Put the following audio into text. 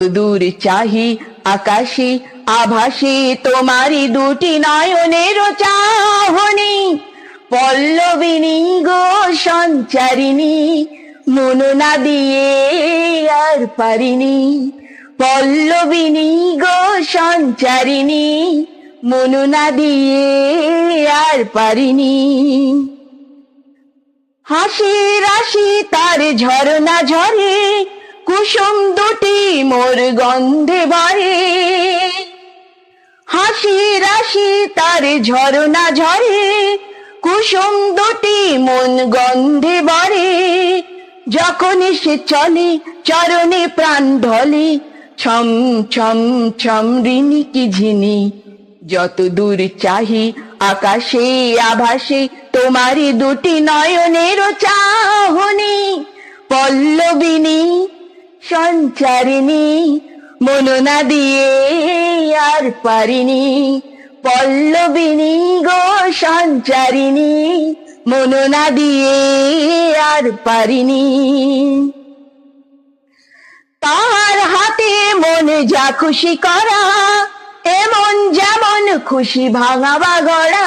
দূর চাহি আকাশে আভাসে তোমারি দুটি নয়নের চাহনি, পল্লবিনী গো সঞ্চারিণী, মন না দিয়ে আর পারিনি। পল্লবিনী গো সঞ্চারিণী, মন না দিয়ে আর পারিনি। হাসি রাশি তার ঝরনা ঝরে, কুসুম দুটি মোর গন্ধে ভরে। হাসি রাশি তার ঝরনা ঝরে, কুসুম দুটি মন গন্ধে ভরে। যখন সে চলে চরণে প্রাণ ঢলে, ছম ছম ছম ঋণী কি ঝিনি। যত দূর চাহি আকাশে আভাসে তোমারি দুটি নয়নের চাহনি, পল্লবিনী সঞ্চারিণী, মন না দিয়ে আর পারিনি। পল্লবিনী গো সঞ্চারিণী, মন না দিয়ে আর পারিনি। তার হাতে মনে যা খুশি করা, এমন যেমন খুশি ভাঙা বা গড়া।